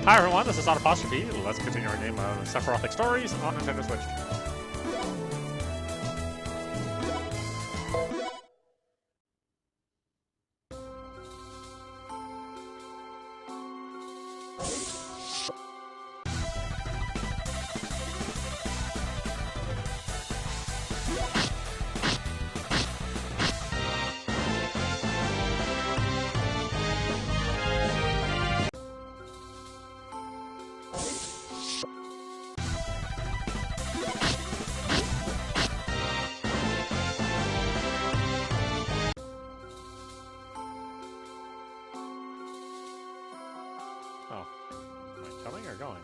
Hi everyone, this is audap. Let's continue our game of Sephirothic Stories on Nintendo Switch. Oh, am I coming or going?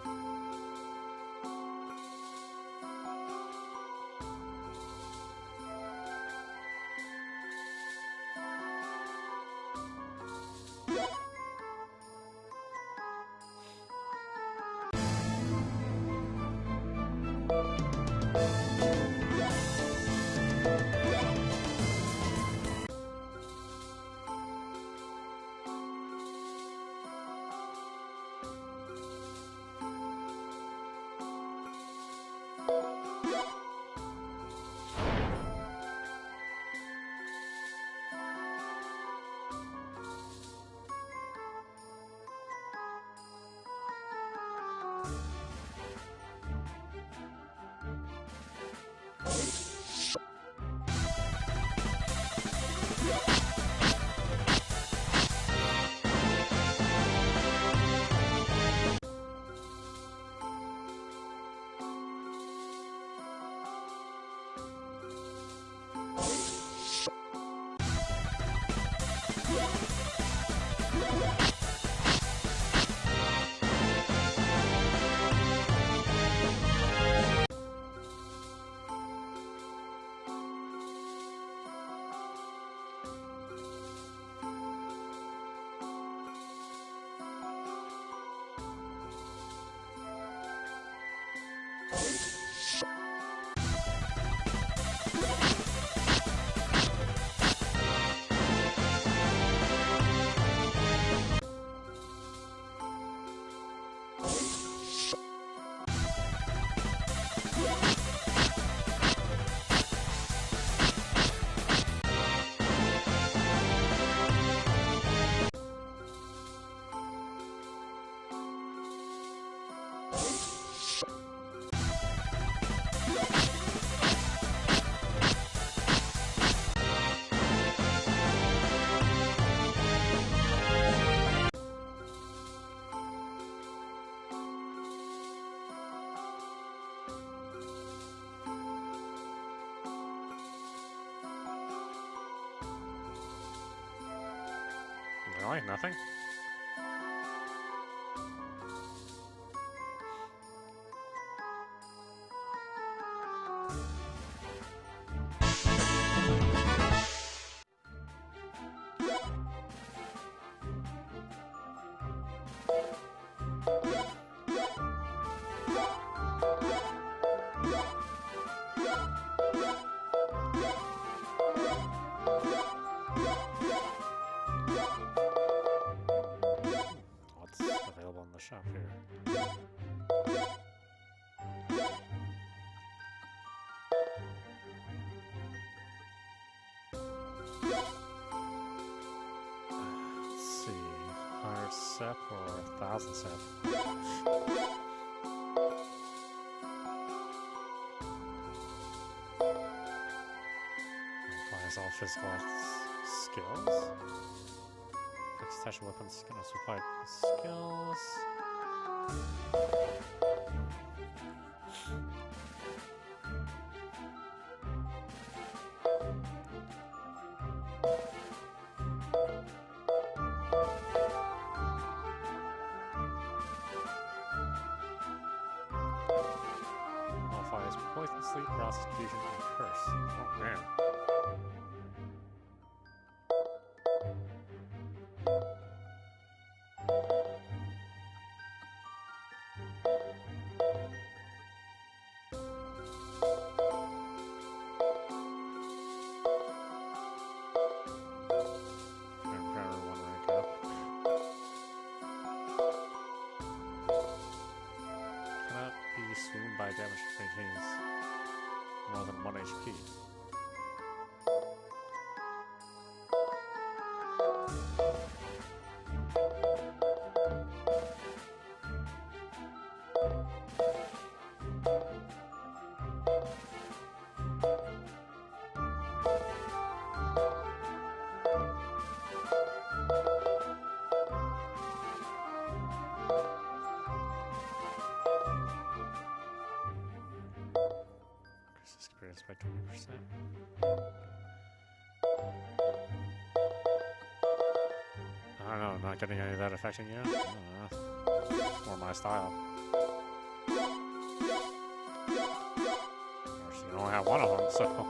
Really? Nothing? What's available in the shop here? Let's see. 100 sep or 1,000 sep? Applies all physical skills. Fixed attachment weapons skin supplied skills. Modifies poison, sleep, paralysis, confusion, and curse. Oh man. HP. Experience by 20%. I don't know, not getting any of that affecting you? I don't know. More my style. Or so you only have one of them, so.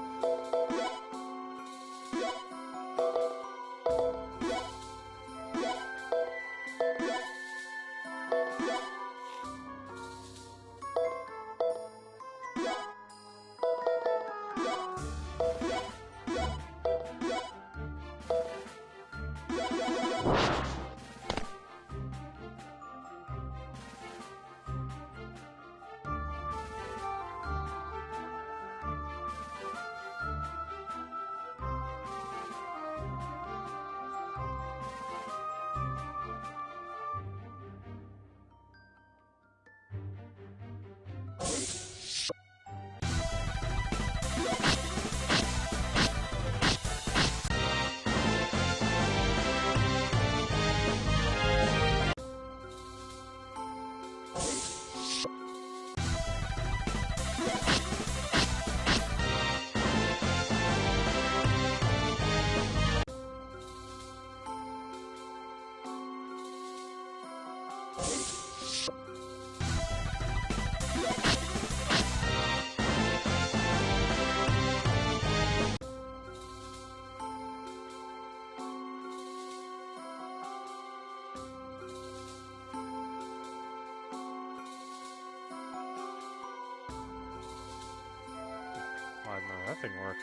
Why didn't that thing work?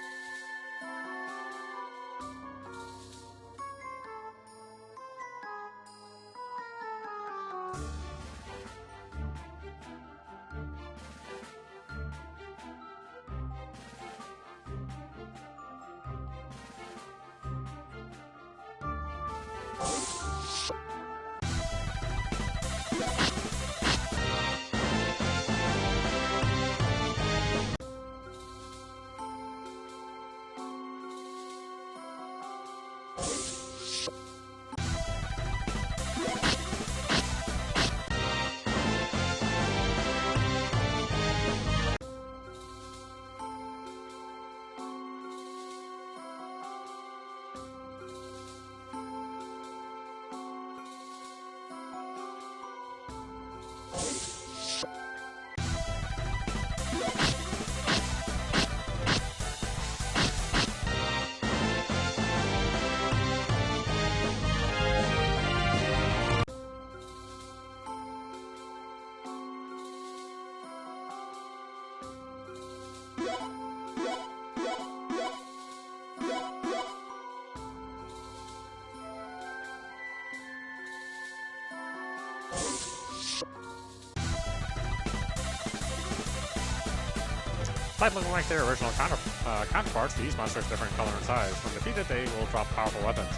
Despite looking like their original counterparts, these monsters differ in color and size. When defeated, they will drop powerful weapons.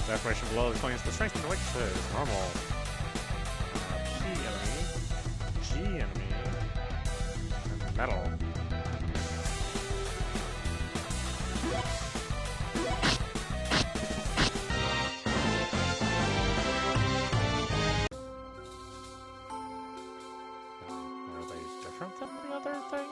The information below explains the strength and weaknesses. Normal. P enemy. G enemy. And metal. Are they different than the other things?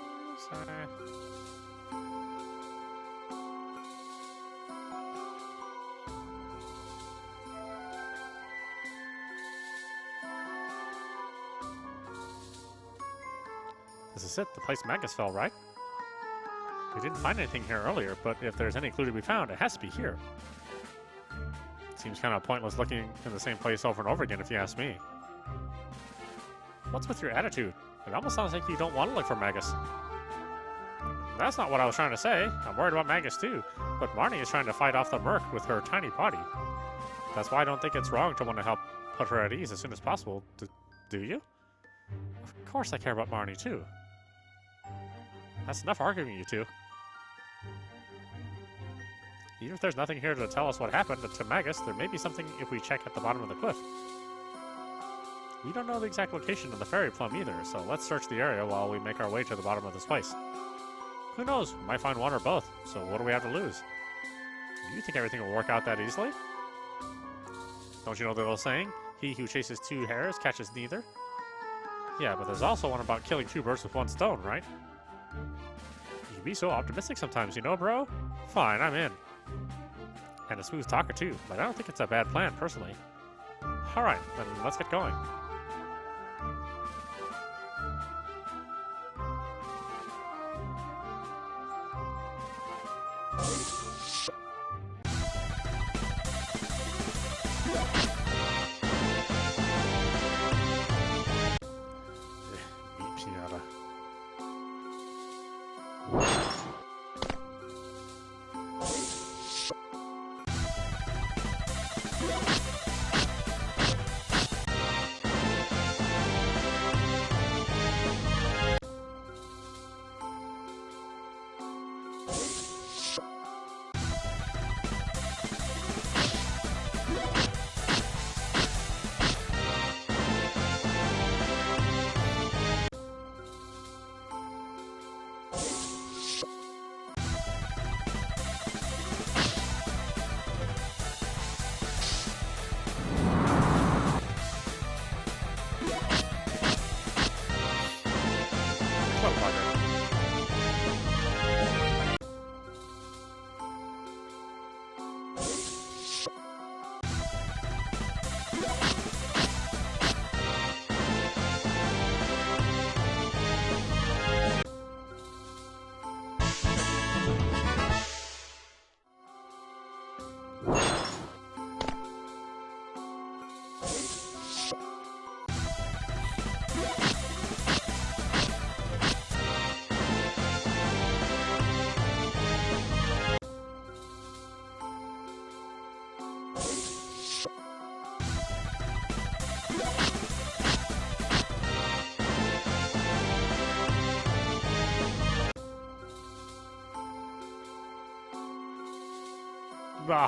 This is it, the place Magus fell, right? We didn't find anything here earlier, but if there's any clue to be found, it has to be here. Seems kind of pointless looking in the same place over and over again, if you ask me. What's with your attitude? It almost sounds like you don't want to look for Magus. That's not what I was trying to say. I'm worried about Magus too, but Marnie is trying to fight off the murk with her tiny body. That's why I don't think it's wrong to want to help put her at ease as soon as possible. Do you? Of course I care about Marnie too. That's enough arguing, you two. Even if there's nothing here to tell us what happened to Magus, there may be something if we check at the bottom of the cliff. We don't know the exact location of the fairy plum either, so let's search the area while we make our way to the bottom of this place. Who knows? We might find one or both, so what do we have to lose? Do you think everything will work out that easily? Don't you know the old saying? He who chases two hares catches neither? Yeah, but there's also one about killing two birds with one stone, right? You can be so optimistic sometimes, you know, bro? Fine, I'm in. And a smooth talker, too, but I don't think it's a bad plan, personally. Alright, then let's get going.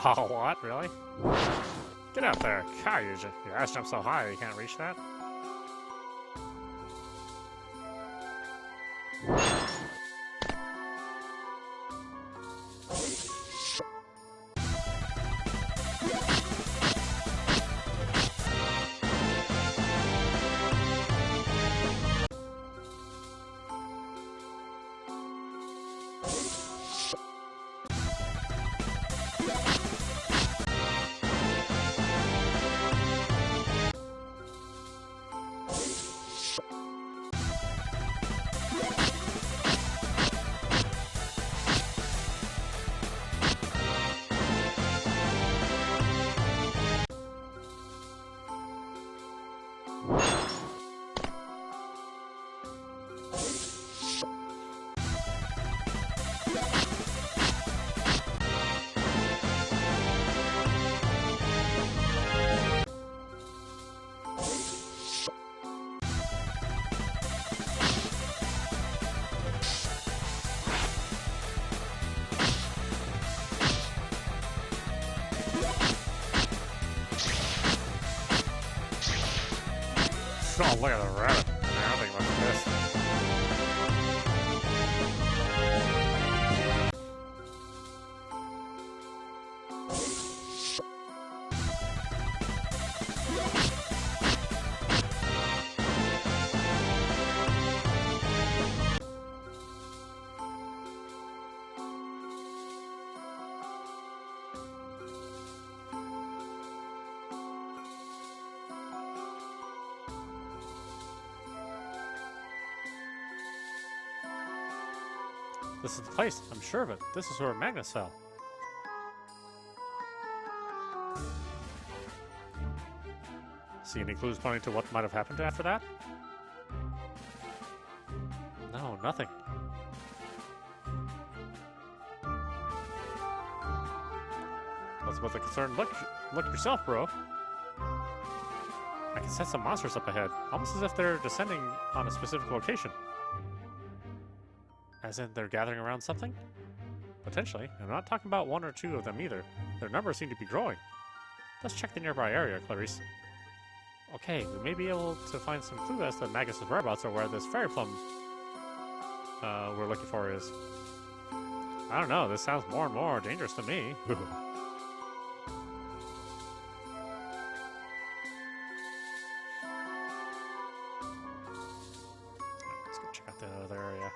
Oh, what? Really? Get up there. God, your ass jumps so high you can't reach that. Oh, look at the rabbit. I think I'm pissed. This is the place, I'm sure of it. This is where Magnus fell. See any clues pointing to what might have happened after that? No, nothing. What's about the concern? Look yourself, bro. I can sense some monsters up ahead, almost as if they're descending on a specific location. As in, they're gathering around something? Potentially. I'm not talking about one or two of them either. Their numbers seem to be growing. Let's check the nearby area, Clarice. Okay, we may be able to find some clue as to Magus' whereabouts or where this fairy plum we're looking for is. I don't know, this sounds more and more dangerous to me. Let's go check out the other area.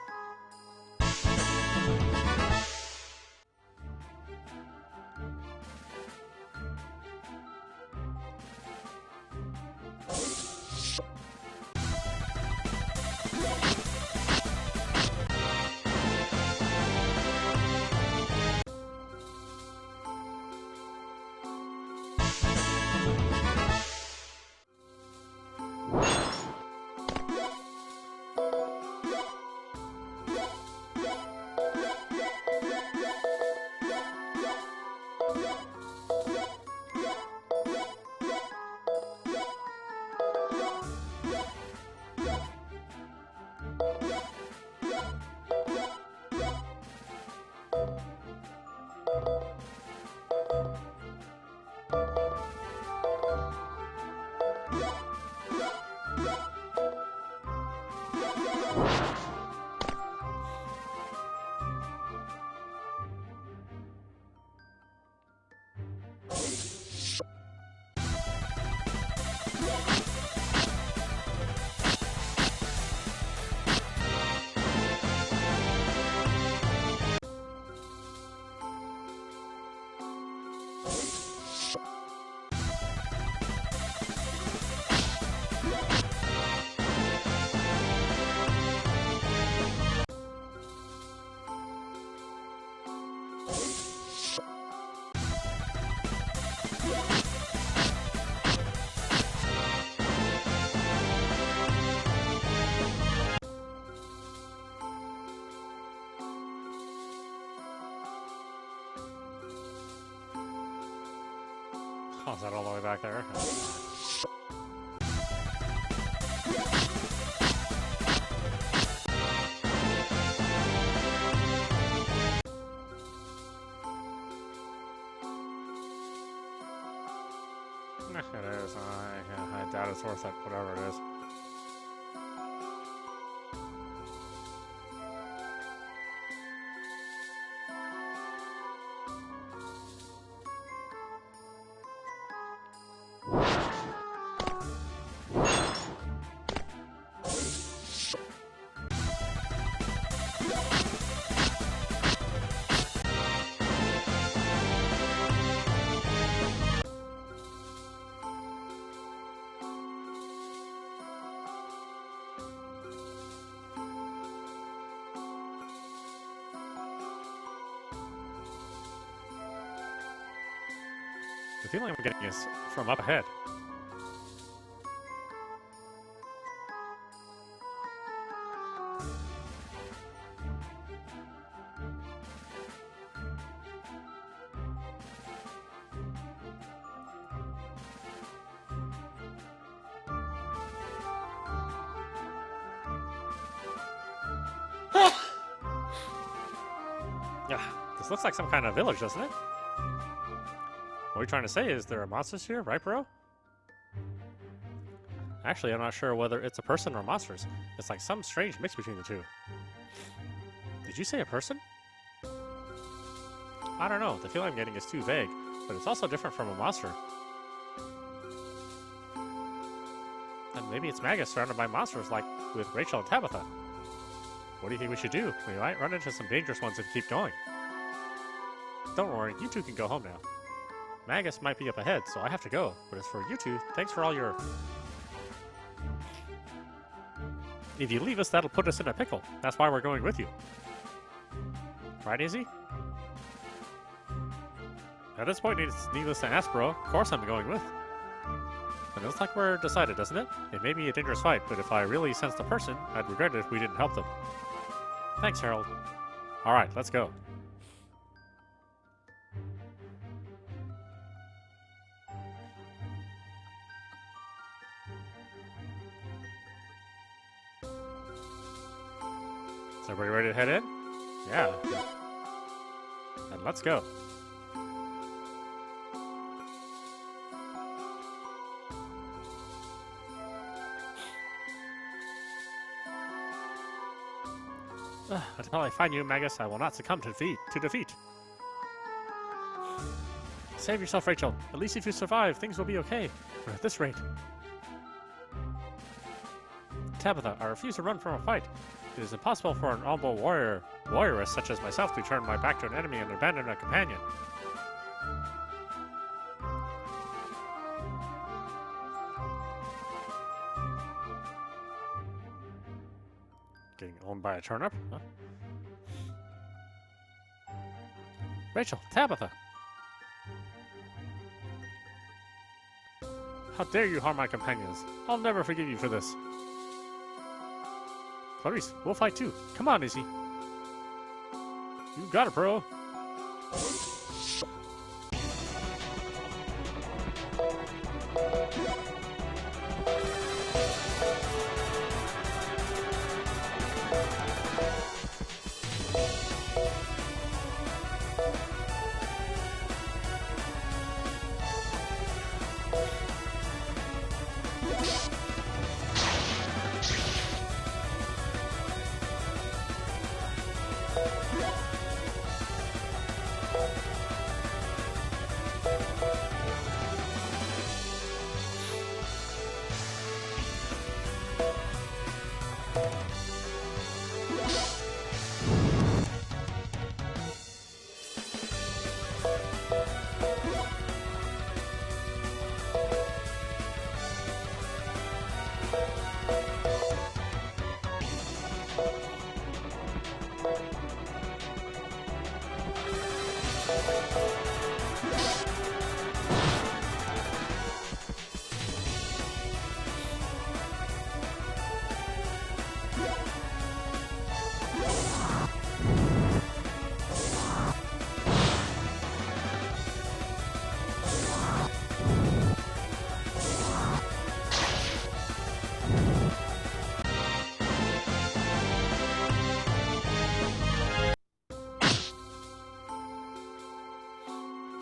Oh, is that all the way back there? It is. I doubt it's worth it, whatever it is. The feeling I'm getting is from up ahead. Yeah, this looks like some kind of village, doesn't it? What you're trying to say is there are monsters here, right, bro? Actually, I'm not sure whether it's a person or monsters. It's like some strange mix between the two. Did you say a person? I don't know. The feeling I'm getting is too vague, but it's also different from a monster. And maybe it's Magus surrounded by monsters like with Rachel and Tabitha. What do you think we should do? We might run into some dangerous ones if we keep going. Don't worry, you two can go home now. Magus might be up ahead, so I have to go. But as for you two, thanks for all your... If you leave us, that'll put us in a pickle. That's why we're going with you. Right, Izzy? At this point, it's needless to ask, bro. Of course I'm going with. And it looks like we're decided, doesn't it? It may be a dangerous fight, but if I really sense the person, I'd regret it if we didn't help them. Thanks, Harold. Alright, let's go. Is everybody ready to head in? Yeah. Then let's go. Until I find you, Magus, I will not succumb to defeat. Save yourself, Rachel. At least if you survive, things will be okay. But at this rate... Tabitha, I refuse to run from a fight. It is impossible for an honorable warrioress such as myself to turn my back to an enemy and abandon a companion. Getting owned by a turnip? Huh? Rachel, Tabitha! How dare you harm my companions? I'll never forgive you for this. Clarice, we'll fight too. Come on, Izzy. You got it, bro.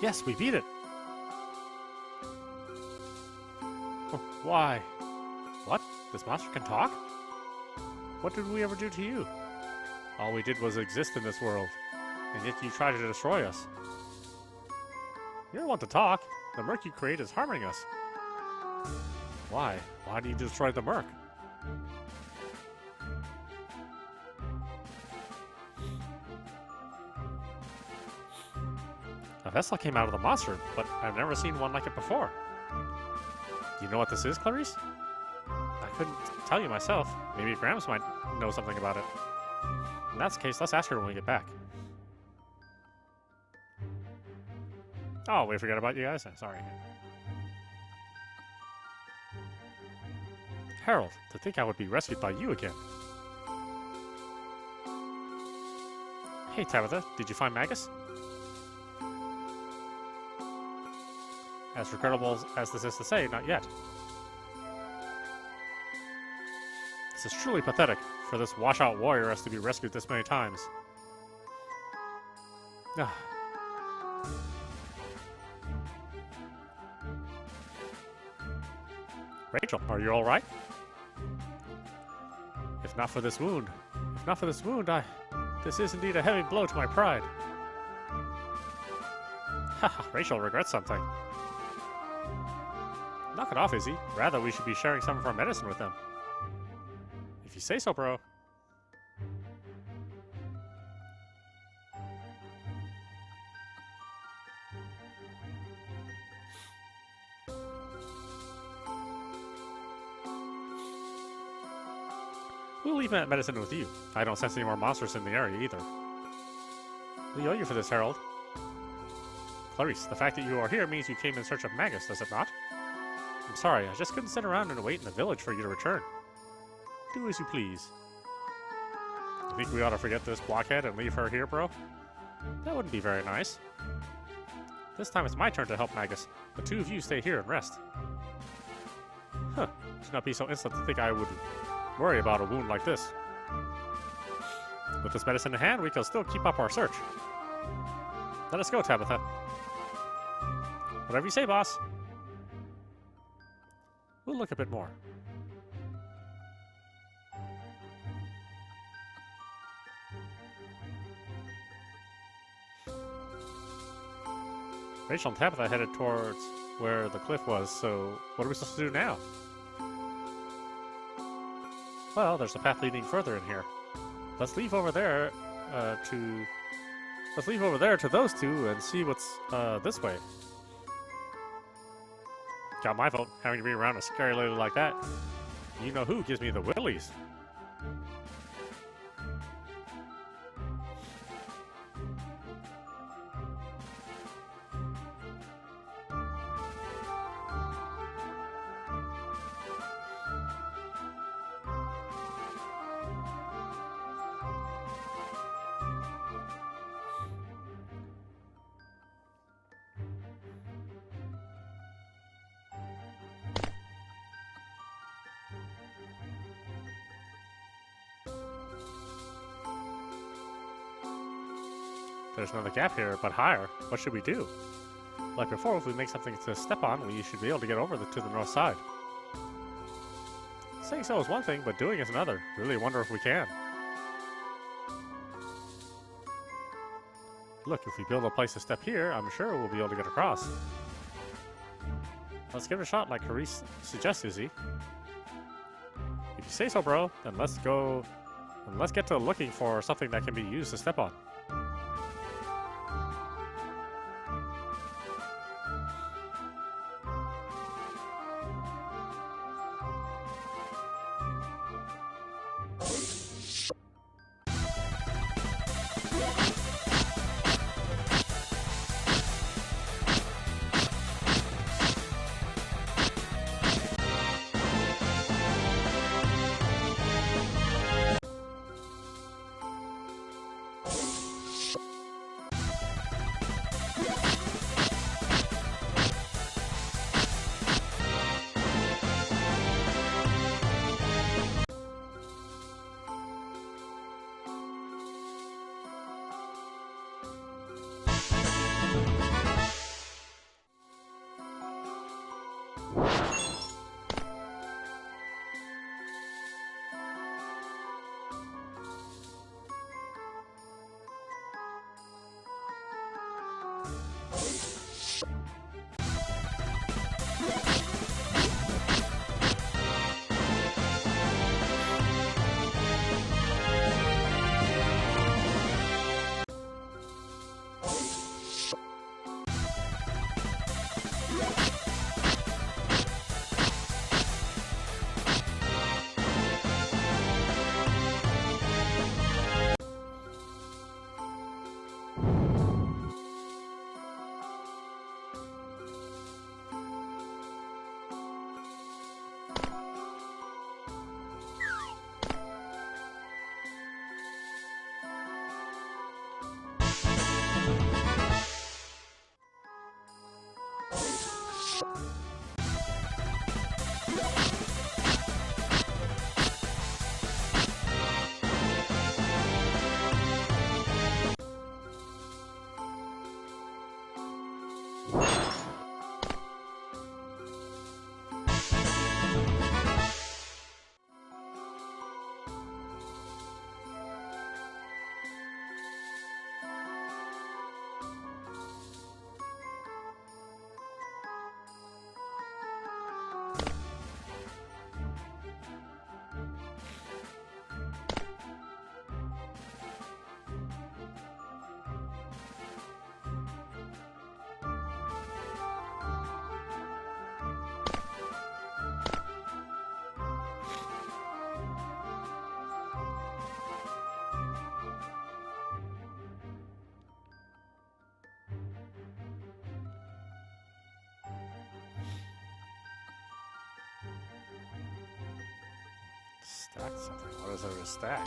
Yes, we beat it! Oh, why? What? This monster can talk? What did we ever do to you? All we did was exist in this world, and yet you try to destroy us. You don't want to talk. The murk you create is harming us. Why? Why do you destroy the murk? A vessel came out of the monster, but I've never seen one like it before. Do you know what this is, Clarice? I couldn't tell you myself. Maybe Grams might know something about it. In that case, let's ask her when we get back. Oh, we forgot about you guys? Sorry. Harold, to think I would be rescued by you again. Hey, Tabitha, did you find Magus? As regrettable as this is to say, not yet. This is truly pathetic for this washout warrioress to be rescued this many times. Rachel, are you alright? If not for this wound, this is indeed a heavy blow to my pride. Haha, Rachel regrets something. Knock it off, Izzy. Rather, we should be sharing some of our medicine with them. If you say so, bro. We'll leave that medicine with you. I don't sense any more monsters in the area either. We owe you for this, Harold. Clarice, the fact that you are here means you came in search of Magus, does it not? I'm sorry, I just couldn't sit around and wait in the village for you to return. Do as you please. You think we ought to forget this blockhead and leave her here, bro? That wouldn't be very nice. This time it's my turn to help Magus. The two of you stay here and rest. Huh. Do not be so insolent to think I would worry about a wound like this. With this medicine in hand, we can still keep up our search. Let us go, Tabitha. Whatever you say, boss. We'll look a bit more. Rachel and Tabitha headed towards where the cliff was, so what are we supposed to do now? Well, there's a path leading further in here. Let's leave over there to those two and see what's this way. Got my vote, having to be around a scary lady like that. You know who gives me the willies. There's another gap here, but higher. What should we do? Like before, if we make something to step on, we should be able to get over to the north side. Saying so is one thing, but doing is another. Really wonder if we can. Look, if we build a place to step here, I'm sure we'll be able to get across. Let's give it a shot like Carice suggests, Izzy. If you say so, bro, then let's go and let's get to looking for something that can be used to step on. Stack something. What is there to stack?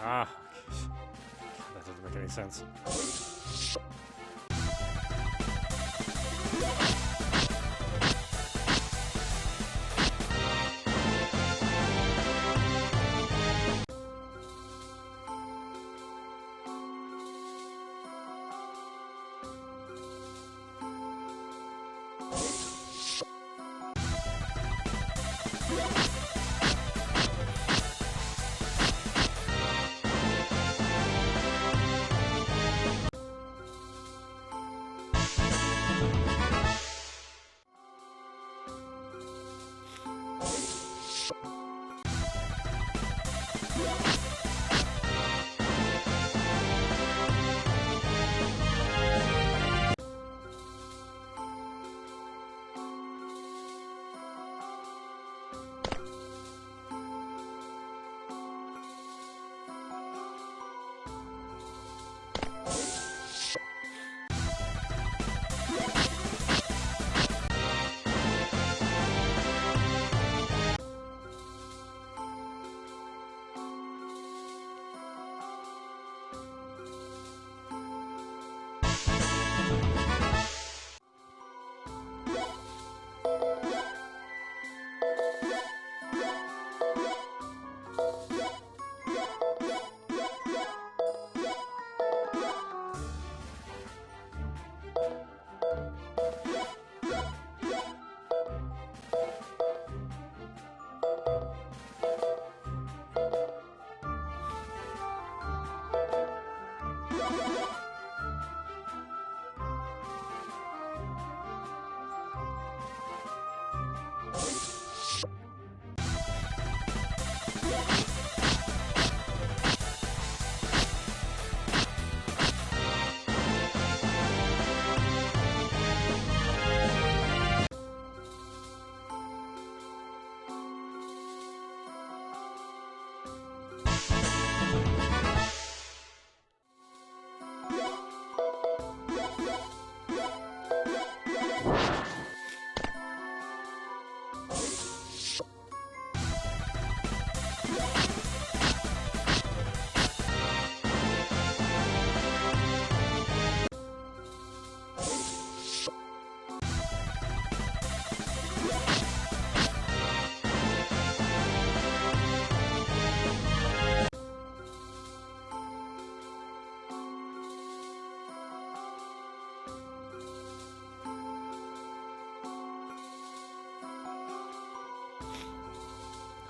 Ah, that doesn't make any sense.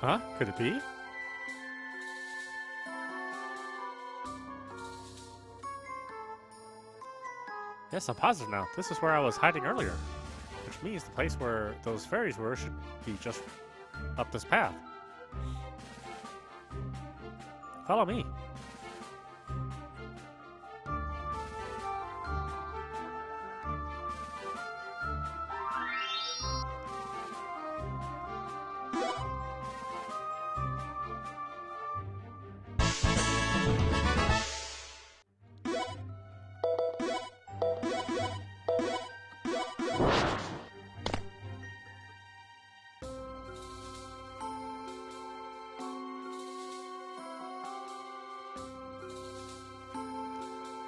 Huh? Could it be? Yes, I'm positive now. This is where I was hiding earlier. Which means the place where those fairies were should be just up this path. Follow me.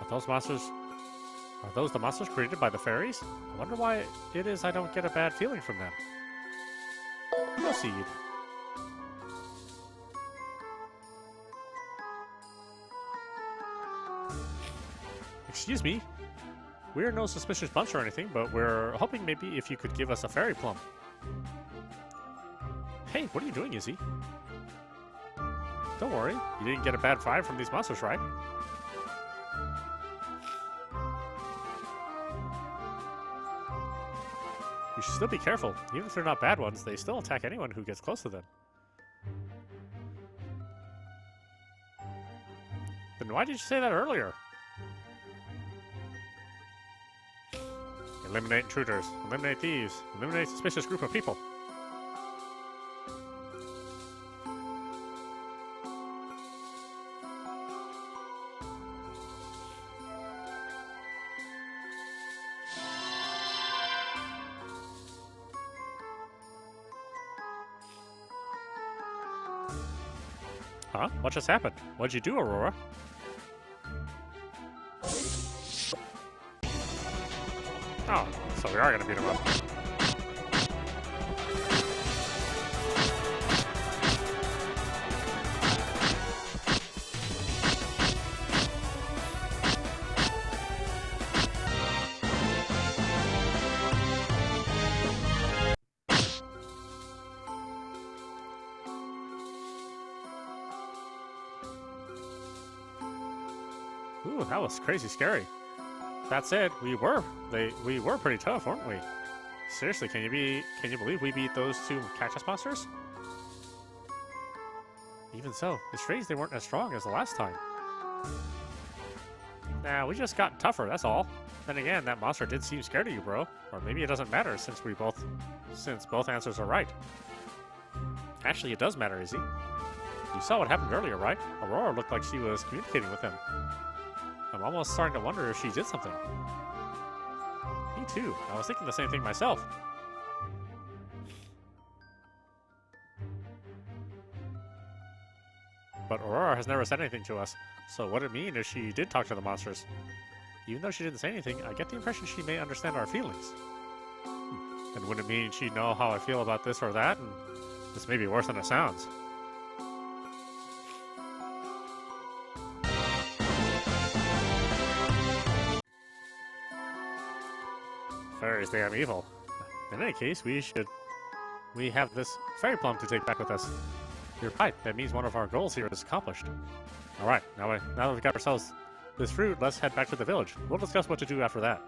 Are those monsters... Are those the monsters created by the fairies? I wonder why it is I don't get a bad feeling from them. Proceed. Excuse me. We're no suspicious bunch or anything, but we're hoping maybe if you could give us a fairy plum. Hey, what are you doing, Izzy? Don't worry, you didn't get a bad vibe from these monsters, right? You should still be careful. Even if they're not bad ones, they still attack anyone who gets close to them. Then why did you say that earlier? Eliminate intruders. Eliminate thieves. Eliminate suspicious group of people. Huh? What just happened? What'd you do, Aurora? Oh, so we are gonna beat him up. Ooh, that was crazy scary. That said, we were pretty tough, weren't we? Seriously, can you believe we beat those two cactus monsters? Even so, it's strange they weren't as strong as the last time. Nah, we just got tougher, that's all. Then again, that monster did seem scared of you, bro. Or maybe it doesn't matter since both answers are right. Actually, it does matter, Izzy. You saw what happened earlier, right? Aurora looked like she was communicating with him. I'm almost starting to wonder if she did something. Me too. I was thinking the same thing myself. But Aurora has never said anything to us, so what would it mean if she did talk to the monsters? Even though she didn't say anything, I get the impression she may understand our feelings. And would it mean she'd know how I feel about this or that? And this may be worse than it sounds. Fairies, they are evil. In any case, we have this fairy plum to take back with us. You're right, that means one of our goals here is accomplished. Alright, now that we've got ourselves this fruit, let's head back to the village. We'll discuss what to do after that.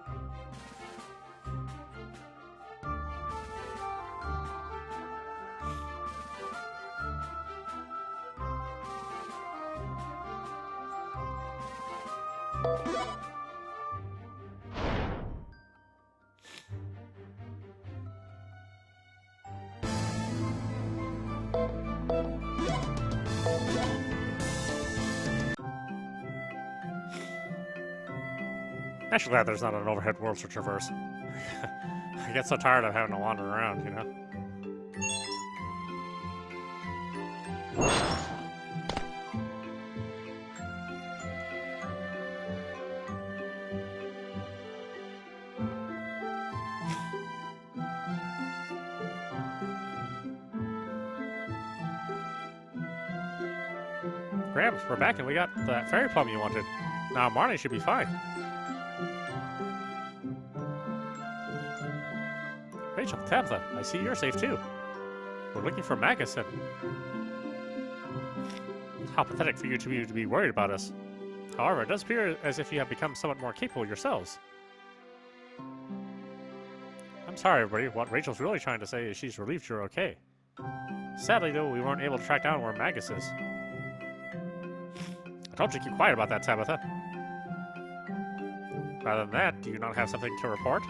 Actually glad there's not an overhead world to traverse. I get so tired of having to wander around, you know? Grams, we're back and we got that fairy plum you wanted. Now Marnie should be fine. Rachel, Tabitha, I see you're safe too. We're looking for Magus and... How pathetic for you to be worried about us. However, it does appear as if you have become somewhat more capable yourselves. I'm sorry, everybody. What Rachel's really trying to say is she's relieved you're okay. Sadly, though, we weren't able to track down where Magus is. I told you to keep quiet about that, Tabitha. Rather than that, do you not have something to report?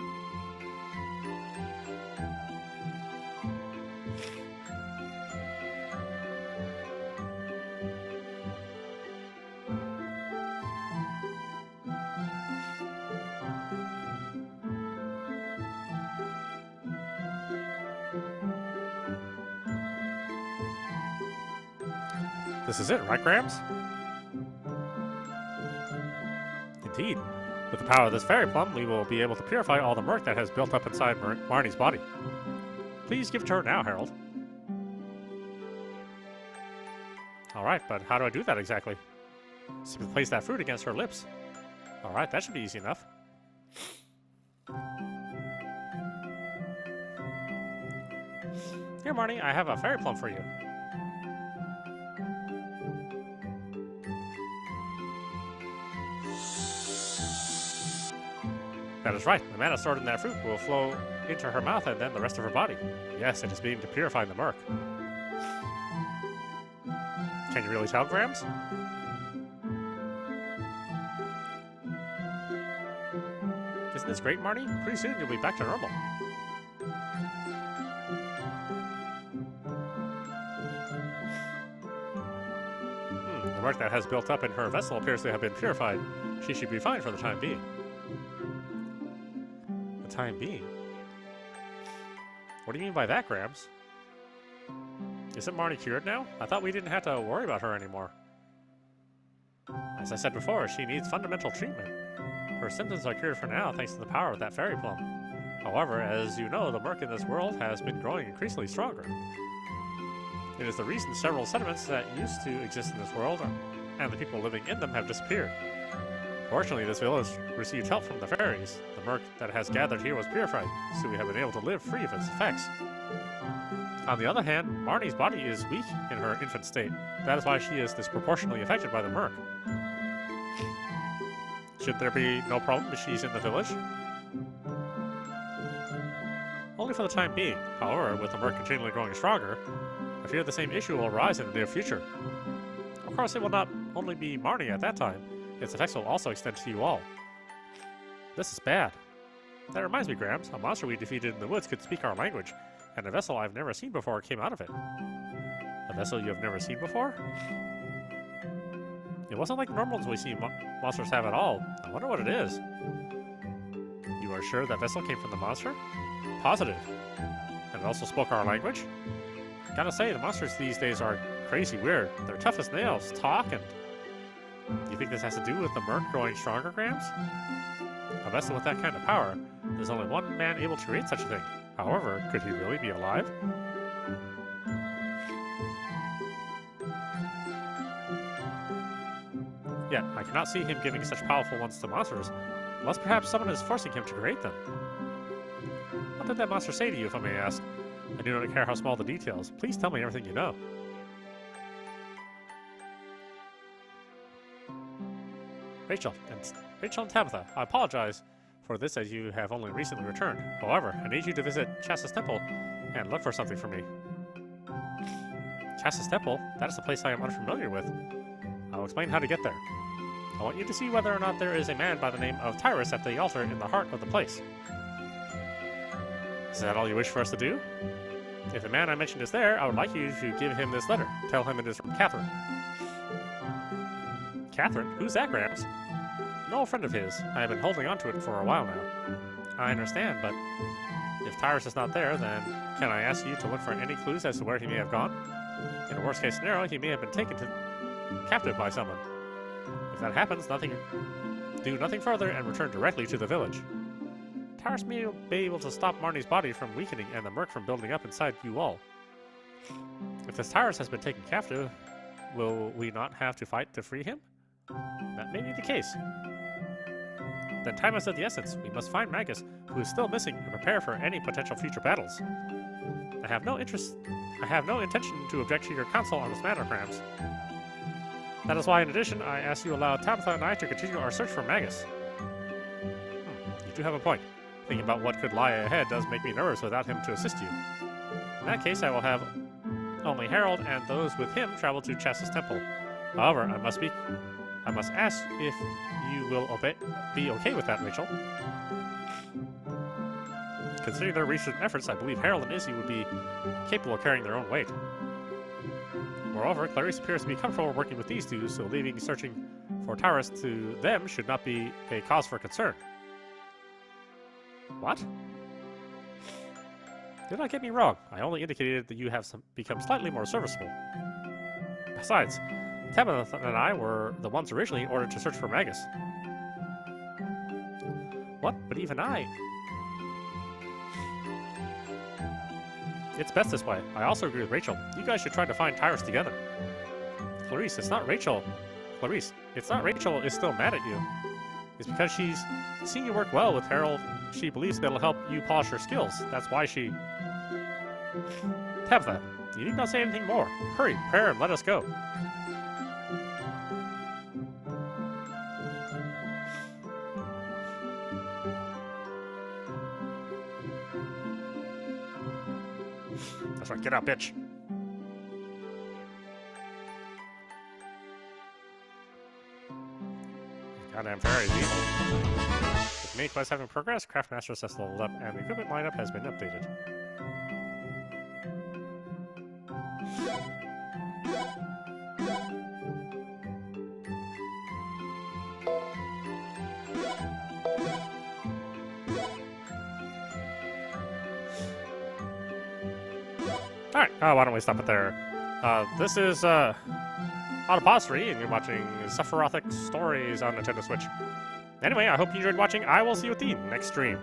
This is it, right, Grams? Indeed. With the power of this fairy plum, we will be able to purify all the murk that has built up inside Marnie's body. Please give it to her now, Harold. Alright, but how do I do that exactly? Simply place that fruit against her lips. Alright, that should be easy enough. Here, Marnie, I have a fairy plum for you. That is right. The mana stored in that fruit will flow into her mouth and then the rest of her body. Yes, it is being to purify the murk. Can you really tell, Grams? Isn't this great, Marnie? Pretty soon you'll be back to normal. The murk that has built up in her vessel appears to have been purified. She should be fine for the time being. The time being? What do you mean by that, Grams? Isn't Marnie cured now? I thought we didn't have to worry about her anymore. As I said before, she needs fundamental treatment. Her symptoms are cured for now thanks to the power of that fairy plum. However, as you know, the murk in this world has been growing increasingly stronger. It is the reason several sediments that used to exist in this world and the people living in them have disappeared. Fortunately, this village received help from the fairies. The murk that has gathered here was purified, so we have been able to live free of its effects. On the other hand, Marnie's body is weak in her infant state. That is why she is disproportionately affected by the murk. Should there be no problem if she's in the village? Only for the time being. However, with the murk continually growing stronger, I fear the same issue will arise in the near future. Of course, it will not only be Marnie at that time. Its effects will also extend to you all. This is bad. That reminds me, Grams, a monster we defeated in the woods could speak our language, and a vessel I've never seen before came out of it. A vessel you have never seen before? It wasn't like normal ones we see monsters have at all. I wonder what it is. You are sure that vessel came from the monster? Positive. And it also spoke our language? Gotta say, the monsters these days are crazy weird. They're tough as nails, talk, and... You think this has to do with the murk growing stronger, Grams? A vessel with that kind of power, there's only one man able to create such a thing. However, could he really be alive? Yet, I cannot see him giving such powerful ones to monsters, unless perhaps someone is forcing him to create them. What did that monster say to you, if I may ask? I do not care how small the details. Please tell me everything you know. Rachel and Tabitha, I apologize for this as you have only recently returned. However, I need you to visit Chassa's Temple and look for something for me. Chassa's Temple? That is a place I am unfamiliar with. I will explain how to get there. I want you to see whether or not there is a man by the name of Tyrus at the altar in the heart of the place. Is that all you wish for us to do? If the man I mentioned is there, I would like you to give him this letter. Tell him it is from Catherine. Catherine? Who's that, Grams? An old friend of his. I have been holding on to it for a while now. I understand, but if Tyrus is not there, then can I ask you to look for any clues as to where he may have gone? In a worst-case scenario, he may have been taken captive by someone. If that happens, do nothing further and return directly to the village. Tyrus may be able to stop Marnie's body from weakening and the murk from building up inside you all. If this Tyrus has been taken captive, will we not have to fight to free him? That may be the case. Then time is of the essence. We must find Magus, who is still missing, and prepare for any potential future battles. I have no intention to object to your counsel on this matter, Grams. That is why, in addition, I ask you allow Tabitha and I to continue our search for Magus. You do have a point. Thinking about what could lie ahead does make me nervous without him to assist you. In that case, I will have only Harold and those with him travel to Chassa's Temple. However, I must ask if you will be okay with that, Rachel. Considering their recent efforts, I believe Harold and Izzy would be capable of carrying their own weight. Moreover, Clarice appears to be comfortable working with these two, so leaving searching for Tyrus to them should not be a cause for concern. What? Do not get me wrong. I only indicated that you have become slightly more serviceable. Besides, Tabitha and I were the ones originally ordered to search for Magus. What? But even I... It's best this way. I also agree with Rachel. You guys should try to find Tyrus together. Clarice, it's not Rachel. Clarice, it's not Rachel is still mad at you. It's because she's seen you work well with Harold. She believes that'll help you polish your skills. That's why she... Tabitha, you need not say anything more. Hurry, prepare and let us go. That's right, get out, bitch. Goddamn fairies evil. With many quests having progressed, Craftmasters has leveled up, and the equipment lineup has been updated. Alright, why don't we stop it there? This is, Audap, and you're watching Sephirothic Stories on Nintendo Switch. Anyway, I hope you enjoyed watching. I will see you at the next stream.